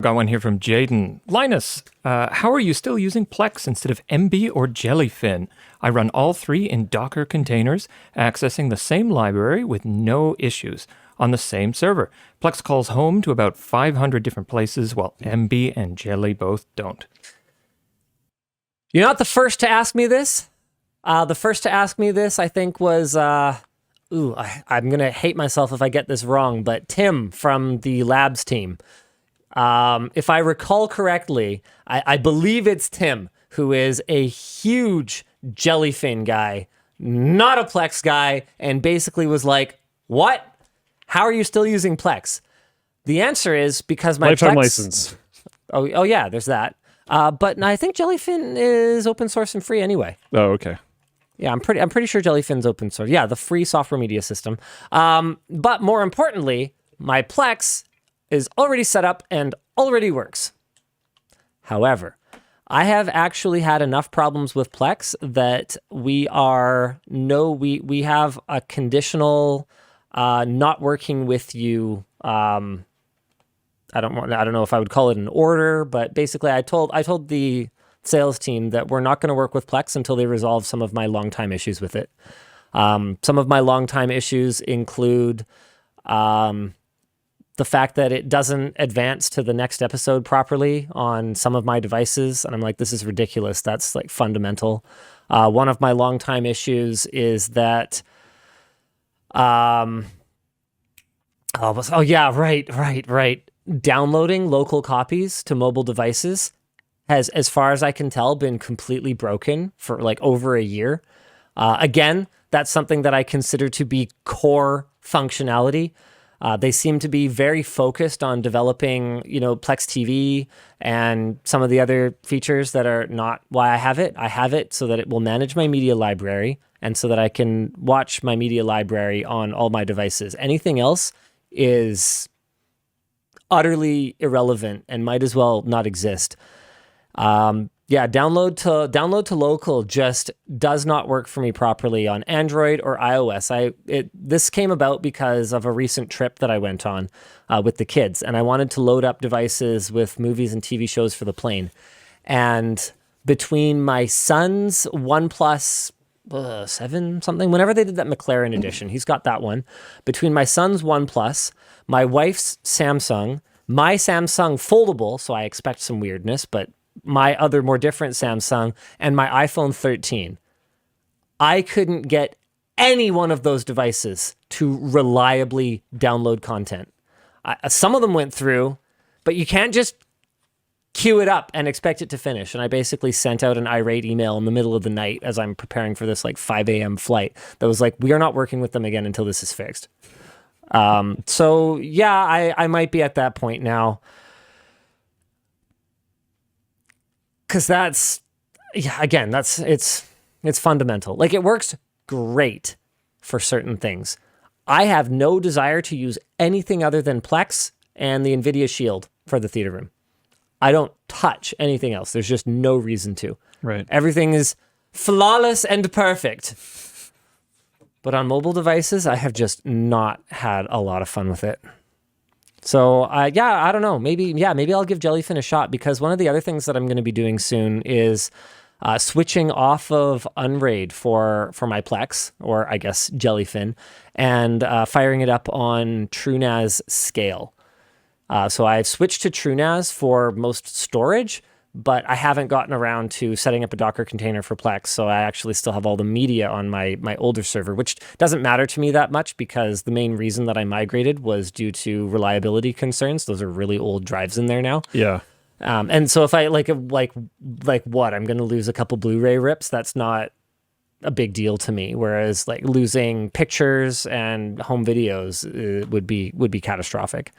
Got one here from Jaden. Linus, how are you still using Plex instead of MB or Jellyfin? I run all three in Docker containers, accessing the same library with no issues on the same server. Plex calls home to about 500 different places, while MB and Jelly both don't. You're not the first to ask me this. The first to ask me this, I think, was... I'm going to hate myself if I get this wrong, but Tim from the labs team. If I recall correctly, I believe it's Tim, who is a huge Jellyfin guy, not a Plex guy, and basically was like, what? How are you still using Plex? The answer is because my lifetime Plex... license. Oh yeah, there's that. But I think Jellyfin is open source and free anyway. Oh, okay. Yeah, I'm pretty sure Jellyfin's open source. Yeah, the free software media system. But more importantly, my Plex is already set up and already works. However, I have actually had enough problems with Plex that we have a conditional not working with you. I don't know if I would call it an order, but basically I told the sales team that we're not going to work with Plex until they resolve some of my longtime issues with it. Some of my longtime issues include the fact that it doesn't advance to the next episode properly on some of my devices. And I'm like, this is ridiculous. That's like fundamental. One of my longtime issues is that, right. Downloading local copies to mobile devices has, as far as I can tell, been completely broken for like over a year. Again, that's something that I consider to be core functionality. They seem to be very focused on developing, Plex TV and some of the other features that are not why I have it. I have it so that it will manage my media library and so that I can watch my media library on all my devices. Anything else is utterly irrelevant and might as well not exist. Download to local just does not work for me properly on Android or iOS. This came about because of a recent trip that I went on with the kids, and I wanted to load up devices with movies and TV shows for the plane. And between my son's OnePlus 7 something, whenever they did that McLaren edition, he's got that one. Between my son's OnePlus, my wife's Samsung, my Samsung foldable, so I expect some weirdness, but my other more different Samsung, and my iPhone 13. I couldn't get any one of those devices to reliably download content. Some of them went through, but you can't just queue it up and expect it to finish. And I basically sent out an irate email in the middle of the night as I'm preparing for this 5 a.m. flight that was like, we are not working with them again until this is fixed. I might be at that point now. Because it's fundamental. Like, it works great for certain things. I have no desire to use anything other than Plex and the NVIDIA Shield for the theater room. I don't touch anything else. There's just no reason to. Right. Everything is flawless and perfect. But on mobile devices, I have just not had a lot of fun with it. So, I don't know. Maybe I'll give Jellyfin a shot, because one of the other things that I'm going to be doing soon is switching off of Unraid for my Plex, or I guess Jellyfin, and firing it up on TrueNAS Scale. So I've switched to TrueNAS for most storage, but I haven't gotten around to setting up a Docker container for Plex, so I actually still have all the media on my older server, which doesn't matter to me that much, because the main reason that I migrated was due to reliability concerns. Those are really old drives in there now. Yeah. And so if I like what, I'm going to lose a couple Blu-ray rips, that's not a big deal to me. Whereas losing pictures and home videos would be catastrophic.